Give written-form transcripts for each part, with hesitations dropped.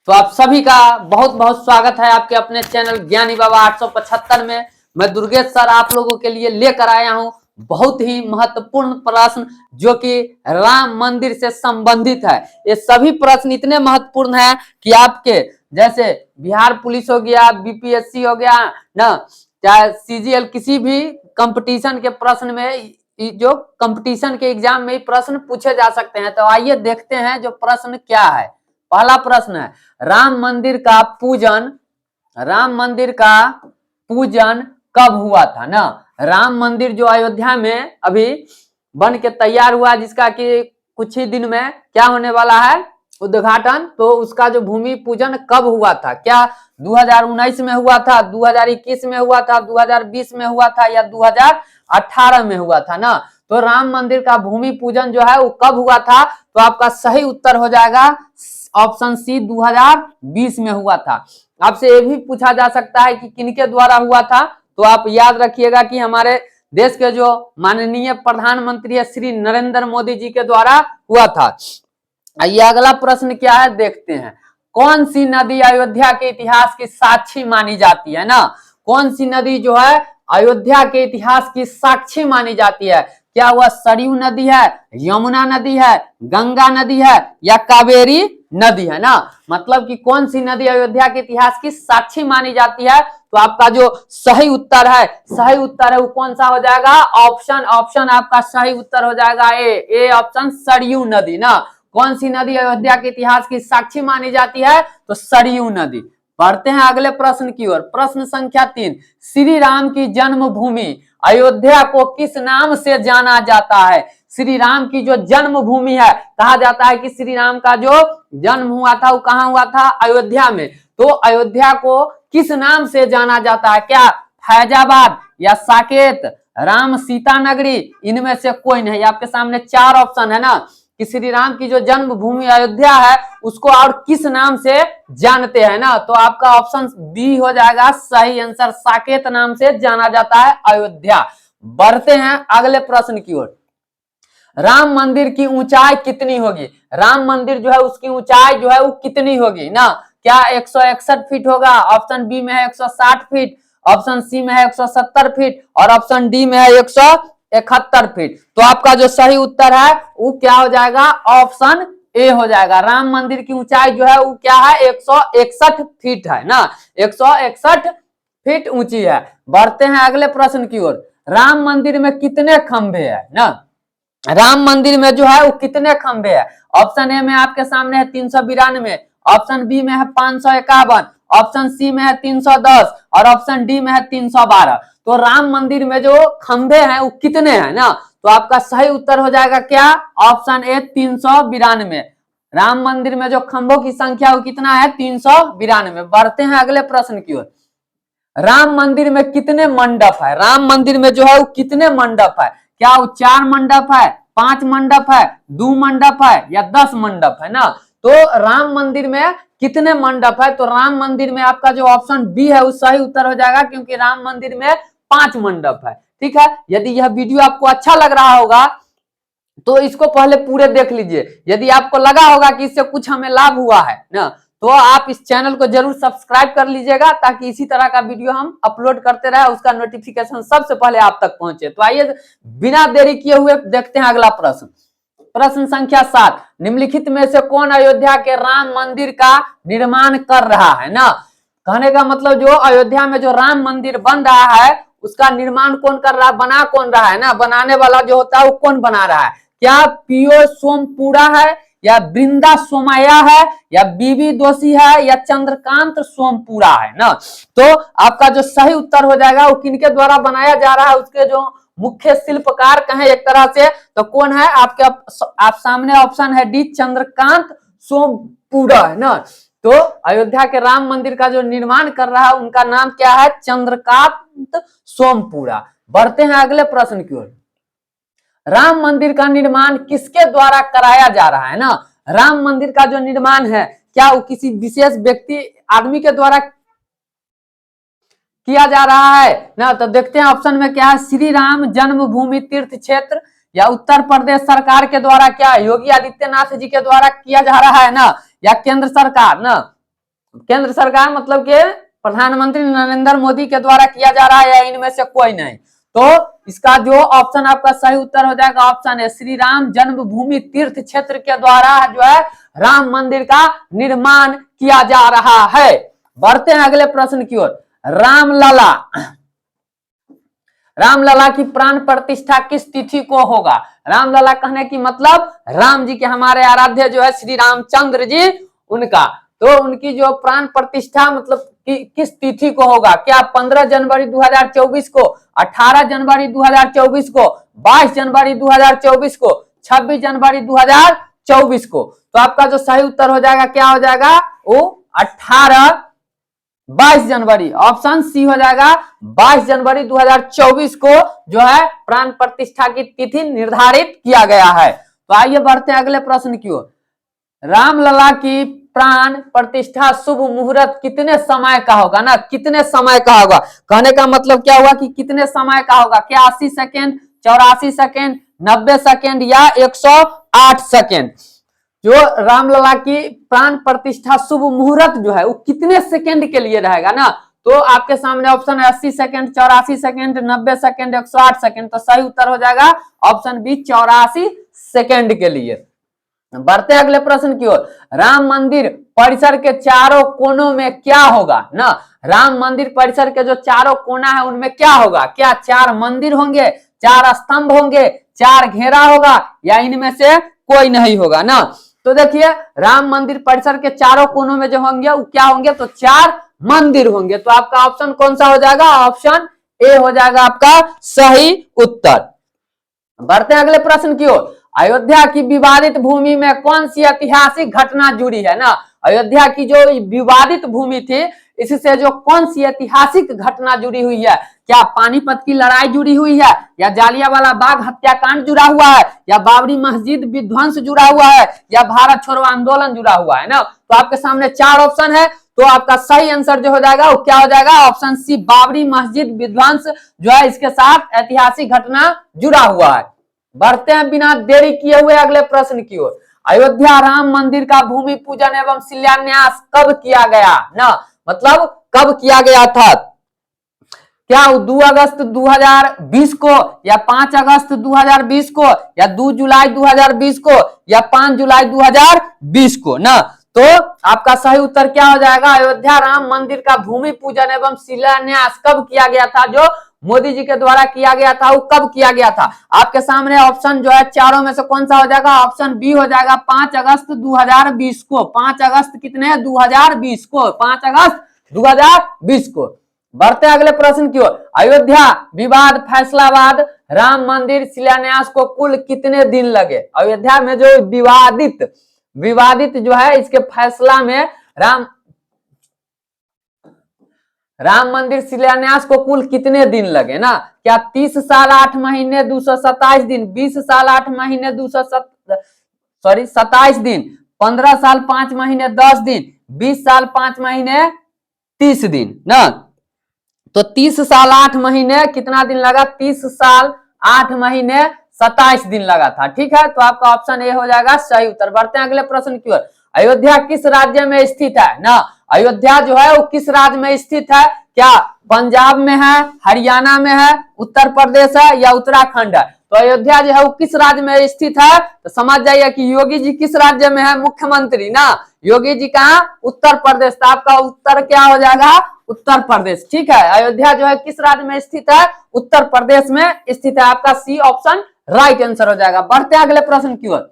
तो आप सभी का बहुत बहुत स्वागत है आपके अपने चैनल ज्ञानी बाबा 875 में। मैं दुर्गेश सर आप लोगों के लिए लेकर आया हूं बहुत ही महत्वपूर्ण प्रश्न जो कि राम मंदिर से संबंधित है। ये सभी प्रश्न इतने महत्वपूर्ण हैं कि आपके जैसे बिहार पुलिस हो गया, बीपीएससी हो गया ना, चाहे सीजीएल, किसी भी कंपटीशन के प्रश्न में, जो कंपटीशन के एग्जाम में प्रश्न पूछे जा सकते हैं। तो आइए देखते हैं जो प्रश्न क्या है। पहला प्रश्न है, राम मंदिर का पूजन कब हुआ था ना। राम मंदिर जो अयोध्या में अभी बन के तैयार हुआ, जिसका कि कुछ ही दिन में क्या होने वाला है, उद्घाटन। तो उसका जो भूमि पूजन कब हुआ था, क्या 2019 में हुआ था, 2021 में हुआ था, 2020 में हुआ था या 2018 में हुआ था ना। तो राम मंदिर का भूमि पूजन जो है वो कब हुआ था, तो आपका सही उत्तर हो जाएगा ऑप्शन सी, 2020 में हुआ था। आपसे ये भी पूछा जा सकता है कि किनके द्वारा हुआ था, तो आप याद रखिएगा कि हमारे देश के जो माननीय प्रधानमंत्री है श्री नरेंद्र मोदी जी के द्वारा हुआ था। ये अगला प्रश्न क्या है देखते हैं। कौन सी नदी अयोध्या के इतिहास की साक्षी मानी जाती है ना। कौन सी नदी जो है अयोध्या के इतिहास की साक्षी मानी जाती है, क्या वह सरयू नदी है, यमुना नदी है, गंगा नदी है या कावेरी नदी है ना। मतलब कि कौन सी नदी अयोध्या के इतिहास की साक्षी मानी जाती है, तो आपका जो सही उत्तर है वो कौन सा हो जाएगा, ऑप्शन आपका सही उत्तर हो जाएगा ए ऑप्शन, सरयू नदी ना। कौन सी नदी अयोध्या के इतिहास की साक्षी मानी जाती है, तो सरयू नदी। बढ़ते हैं अगले प्रश्न की ओर। प्रश्न संख्या 3, श्री राम की जन्मभूमि अयोध्या को किस नाम से जाना जाता है। श्री राम की जो जन्मभूमि है, कहा जाता है कि श्री राम का जो जन्म हुआ था वो कहाँ हुआ था, अयोध्या में। तो अयोध्या को किस नाम से जाना जाता है, क्या फैजाबाद या साकेत, राम सीता नगरी, इनमें से कोई नहीं। आपके सामने 4 ऑप्शन है ना कि श्री राम की जो जन्मभूमि अयोध्या है उसको और किस नाम से जानते हैं ना। तो आपका ऑप्शन बी हो जाएगा सही आंसर, साकेत नाम से जाना जाता है अयोध्या। बढ़ते हैं अगले प्रश्न की ओर। राम मंदिर की ऊंचाई कितनी होगी। राम मंदिर जो है उसकी ऊंचाई जो है वो कितनी होगी ना, क्या 161 फीट होगा, ऑप्शन बी में है 160 फीट, ऑप्शन सी में है 170 फीट और ऑप्शन डी में है 171 फीट। तो आपका जो सही उत्तर है वो क्या हो जाएगा, ऑप्शन ए हो जाएगा। राम मंदिर की ऊंचाई जो है वो क्या है, 161 फीट है ना, 161 फीट ऊंची है। बढ़ते हैं अगले प्रश्न की ओर। राम मंदिर में कितने खंभे है ना। राम मंदिर में जो है वो कितने खंभे है। ऑप्शन ए में आपके सामने है 392, ऑप्शन बी में है 551, ऑप्शन सी में है 310 और ऑप्शन डी में है 312। तो राम मंदिर में जो खंभे हैं वो कितने हैं ना, तो आपका सही उत्तर हो जाएगा क्या, ऑप्शन ए 392। राम मंदिर में जो खंभों की संख्या वो कितना है, 392। बढ़ते हैं अगले प्रश्न की ओर। राम मंदिर में कितने मंडप है। राम मंदिर में जो है वो कितने मंडप है, क्या वो 4 मंडप है, 5 मंडप है, 2 मंडप है या 10 मंडप है ना। तो राम मंदिर में कितने मंडप है, तो राम मंदिर में आपका जो ऑप्शन बी है वो सही उत्तर हो जाएगा, क्योंकि राम मंदिर में 5 मंडप है। ठीक है, यदि यह वीडियो आपको अच्छा लग रहा होगा तो इसको पहले पूरे देख लीजिए। यदि आपको लगा होगा कि इससे कुछ हमें लाभ हुआ है ना, तो आप इस चैनल को जरूर सब्सक्राइब कर लीजिएगा, ताकि इसी तरह का वीडियो हम अपलोड करते रहे, उसका नोटिफिकेशन सबसे पहले आप तक पहुंचे। तो आइए बिना देरी किए हुए देखते हैं अगला प्रश्न। प्रश्न संख्या 7, निम्नलिखित में से कौन अयोध्या के राम मंदिर का निर्माण कर रहा है ना। कहने का मतलब जो अयोध्या में जो राम मंदिर बन रहा है उसका निर्माण कौन कर रहा है, बना कौन रहा है ना। बनाने वाला जो होता है वो कौन बना रहा है, क्या पीओ सोमपुरा है या वृंदा सोमैया है या बीबी दोषी है या चंद्रकांत सोमपुरा है ना। तो आपका जो सही उत्तर हो जाएगा वो किनके द्वारा बनाया जा रहा है, उसके जो मुख्य शिल्पकार कहें एक तरह से, तो कौन है आपके आप सामने ऑप्शन है डी, चंद्रकांत सोमपुरा है ना। तो अयोध्या के राम मंदिर का जो निर्माण कर रहा है उनका नाम क्या है, चंद्रकांत सोमपुरा। बढ़ते हैं अगले प्रश्न की ओर। राम मंदिर का निर्माण किसके द्वारा कराया जा रहा है ना। राम मंदिर का जो निर्माण है क्या वो किसी विशेष व्यक्ति आदमी के द्वारा किया जा रहा है ना। तो देखते हैं ऑप्शन में क्या है, श्री राम जन्मभूमि तीर्थ क्षेत्र या उत्तर प्रदेश सरकार के द्वारा, क्या योगी आदित्यनाथ जी के द्वारा किया जा रहा है ना, या केंद्र सरकार ना। केंद्र सरकार मतलब के प्रधानमंत्री नरेंद्र मोदी के द्वारा किया जा रहा है या इनमें से कोई नहीं? तो इसका जो ऑप्शन आपका सही उत्तर हो जाएगा ऑप्शन है, श्री राम जन्मभूमि तीर्थ क्षेत्र के द्वारा जो है राम मंदिर का निर्माण किया जा रहा है। बढ़ते हैं अगले प्रश्न की ओर। रामलला, रामलला की प्राण प्रतिष्ठा किस तिथि को होगा? रामलला कहने की मतलब राम जी के हमारे आराध्य जो है श्री रामचंद्र जी, उनका तो उनकी जो प्राण प्रतिष्ठा मतलब किस तिथि को होगा? क्या 15 जनवरी 2024 को, 18 जनवरी 2024 को, 22 जनवरी 2024 को, 26 जनवरी 2024 को? तो आपका जो सही उत्तर हो जाएगा क्या हो जाएगा? वो 22 जनवरी, ऑप्शन सी हो जाएगा। 22 जनवरी 2024 को जो है प्राण प्रतिष्ठा की तिथि निर्धारित किया गया है। तो आइए बढ़ते हैं अगले प्रश्न की ओर। रामलला की प्राण प्रतिष्ठा शुभ मुहूर्त कितने समय का होगा ना? कितने समय का होगा कहने का मतलब क्या हुआ कि कितने समय का होगा? क्या 80 सेकेंड, 84 सेकेंड, 90 सेकेंड या 108 सेकेंड? जो रामलला की प्राण प्रतिष्ठा शुभ मुहूर्त जो है वो कितने सेकेंड के लिए रहेगा ना? तो आपके सामने ऑप्शन है 80 सेकेंड, 84 सेकेंड, 90 सेकेंड, 108 सेकेंड। तो सही उत्तर हो जाएगा ऑप्शन बी 84 सेकेंड के लिए। बढ़ते अगले प्रश्न की ओर। राम मंदिर परिसर के चारों कोनों में क्या होगा ना? राम मंदिर परिसर के जो चारों कोना है उनमें क्या होगा? क्या 4 मंदिर होंगे, 4 स्तंभ होंगे, 4 घेरा होगा या इनमें से कोई नहीं होगा ना? तो देखिए राम मंदिर परिसर के चारों कोनों में जो होंगे वो क्या होंगे? तो 4 मंदिर होंगे। तो आपका ऑप्शन कौन सा हो जाएगा? ऑप्शन ए हो जाएगा आपका सही उत्तर। बढ़ते हैं अगले प्रश्न की ओर। अयोध्या की विवादित भूमि में कौन सी ऐतिहासिक घटना जुड़ी है ना? अयोध्या की जो विवादित भूमि थी इससे जो कौन सी ऐतिहासिक घटना जुड़ी हुई है? क्या पानीपत की लड़ाई जुड़ी हुई है, या जालियांवाला बाग हत्याकांड जुड़ा हुआ है, या बाबरी मस्जिद विध्वंस जुड़ा हुआ है, या भारत छोड़ो आंदोलन जुड़ा हुआ है ना? तो आपके सामने 4 ऑप्शन है। तो आपका सही आंसर जो हो जाएगा वो क्या हो जाएगा? ऑप्शन सी बाबरी मस्जिद विध्वंस जो है इसके साथ ऐतिहासिक घटना जुड़ा हुआ है। बढ़ते हैं बिना देरी किए हुए अगले प्रश्न की ओर। अयोध्या राम मंदिर का भूमि पूजन एवं शिलान्यास कब किया गया ना? मतलब कब किया गया था? क्या 2 अगस्त 2020 को, या 5 अगस्त 2020 को, या 2 जुलाई 2020 को, या 5 जुलाई 2020 को ना? तो आपका सही उत्तर क्या हो जाएगा? अयोध्या राम मंदिर का भूमि पूजन एवं शिलान्यास कब किया गया था? जो मोदी जी के द्वारा किया गया था वो कब किया गया था? आपके सामने ऑप्शन जो है चारों में से कौन सा हो जाएगा? ऑप्शन बी हो जाएगा 5 अगस्त 2020 को। 5 अगस्त कितने? 2020 को, 5 अगस्त 2020 को। बढ़ते अगले प्रश्न की ओर। अयोध्या विवाद फैसलाबाद राम मंदिर शिलान्यास को कुल कितने दिन लगे? अयोध्या में जो विवादित जो है इसके फैसला में राम मंदिर शिलान्यास को कुल कितने दिन लगे ना? क्या 30 साल 8 महीने 227 दिन, 20 साल 8 महीने 27 दिन, 15 साल 5 महीने 10 दिन, 20 साल 5 महीने 30 दिन ना? तो 30 साल 8 महीने कितना दिन लगा? 30 साल 8 महीने 27 दिन लगा था। ठीक है, तो आपका ऑप्शन ए हो जाएगा सही उत्तर। बढ़ते हैं अगले प्रश्न की ओर। अयोध्या किस राज्य में स्थित है ना? अयोध्या जो है वो किस राज्य में स्थित है? क्या पंजाब में है, हरियाणा में है, उत्तर प्रदेश है या उत्तराखंड है? तो अयोध्या जो है वो किस राज्य में स्थित है? तो समझ जाइए कि योगी जी किस राज्य में है? मुख्यमंत्री ना, योगी जी कहाँ? उत्तर प्रदेश। तो आपका उत्तर क्या हो जाएगा? उत्तर प्रदेश। ठीक है, अयोध्या जो है किस राज्य में स्थित है? उत्तर प्रदेश में स्थित है। आपका सी ऑप्शन राइट आंसर हो जाएगा। बढ़ते हैं अगले प्रश्न की ओर।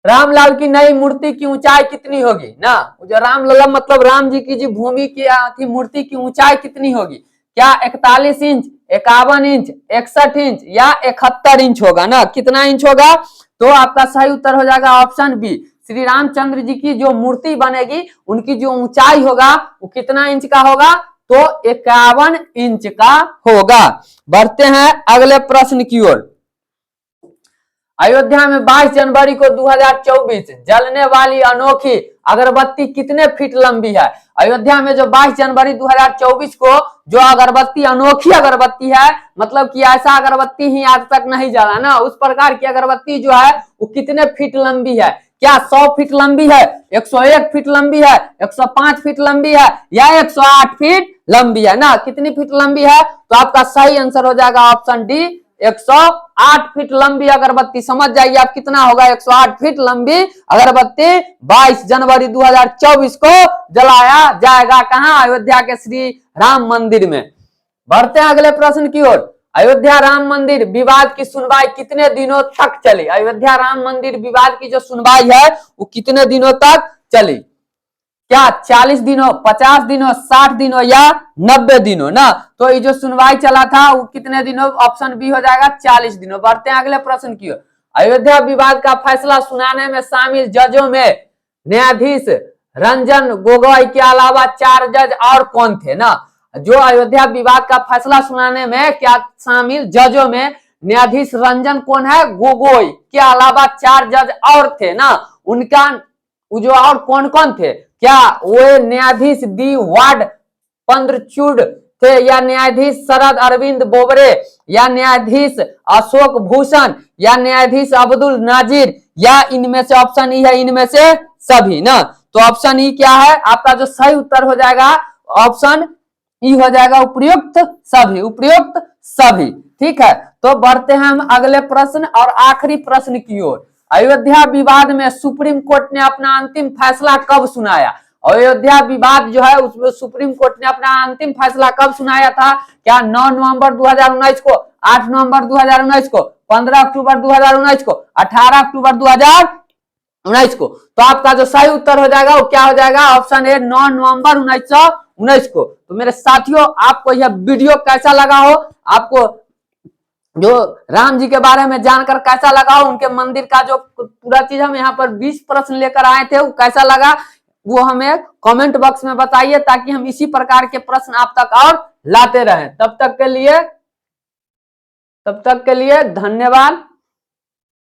रामलाल की नई मूर्ति की ऊंचाई कितनी होगी ना? जो रामलला मतलब राम जी की जो भूमि की मूर्ति की ऊंचाई कितनी होगी? क्या 41 इंच, 51 इंच, 61 इंच या 71 इंच होगा ना? कितना इंच होगा? तो आपका सही उत्तर हो जाएगा ऑप्शन बी। श्री रामचंद्र जी की जो मूर्ति बनेगी उनकी जो ऊंचाई होगा वो कितना इंच का होगा? तो 51 इंच का होगा। बढ़ते हैं अगले प्रश्न की ओर। अयोध्या में 22 जनवरी को 2024 जलने वाली अनोखी अगरबत्ती कितने फीट लंबी है? अयोध्या में जो 22 जनवरी 2024 को जो अगरबत्ती अनोखी अगरबत्ती है, मतलब कि ऐसा अगरबत्ती ही आज तक नहीं जला ना, उस प्रकार की अगरबत्ती जो है वो कितने फीट लंबी है? क्या 100 फीट लंबी है, 101 फीट लंबी है, 105 फीट लंबी है या 108 फीट लंबी है ना? कितनी फीट लंबी है? तो आपका सही आंसर हो जाएगा ऑप्शन डी, 108 फीट लंबी अगरबत्ती। समझ जाइए आप कितना होगा 108 फीट लंबी अगरबत्ती 22 जनवरी 2024 को जलाया जाएगा। कहां? अयोध्या के श्री राम मंदिर में। बढ़ते हैं अगले प्रश्न की ओर। अयोध्या राम मंदिर विवाद की सुनवाई कितने दिनों तक चली? अयोध्या राम मंदिर विवाद की जो सुनवाई है वो कितने दिनों तक चली? क्या 40 दिनों, 50 दिनों, 60 दिनों या 90 दिनों ना? तो ये जो सुनवाई चला था वो कितने दिनों? ऑप्शन बी हो जाएगा 40 दिनों। बढ़ते हैं अगले प्रश्न की ओर। अयोध्या विवाद का फैसला सुनाने में शामिल जजों में न्यायाधीश रंजन गोगोई के अलावा 4 जज और कौन थे ना? जो अयोध्या विवाद का फैसला सुनाने में क्या शामिल जजों में न्यायाधीश रंजन कौन है? गोगोई के अलावा 4 जज और थे ना? उनका जो और कौन कौन थे? क्या वो न्यायाधीश डी वार्ड चंद्रचूड़ थे या न्यायाधीश शरद अरविंद बोबड़े या न्यायाधीश अशोक भूषण या न्यायाधीश अब्दुल नाजिर या इनमें से ऑप्शन ई है इनमें से सभी ना? तो ऑप्शन ई क्या है आपका जो सही उत्तर हो जाएगा? ऑप्शन ई हो जाएगा उपयुक्त सभी, उपयुक्त सभी। ठीक है, तो बढ़ते हैं हम अगले प्रश्न और आखिरी प्रश्न की ओर। अयोध्या विवाद में सुप्रीम कोर्ट ने अपना अंतिम फैसला कब सुनाया? अयोध्या विवाद जो है उसमें सुप्रीम कोर्ट ने अपना अंतिम फैसला कब सुनाया था? क्या 9 नवंबर 2019 को, 8 नवंबर 2019 को, 15 अक्टूबर 2019 को, 18 अक्टूबर 2019 को? तो आपका जो सही उत्तर हो जाएगा वो क्या हो जाएगा? ऑप्शन ए 9 नवंबर 1919 को। तो मेरे साथियों आपको यह वीडियो कैसा लगा हो, आपको जो राम जी के बारे में जानकर कैसा लगा हो, उनके मंदिर का जो पूरा चीज हम यहाँ पर 20 प्रश्न लेकर आए थे वो कैसा लगा वो हमें कमेंट बॉक्स में बताइए ताकि हम इसी प्रकार के प्रश्न आप तक और लाते रहें। तब तक के लिए धन्यवाद।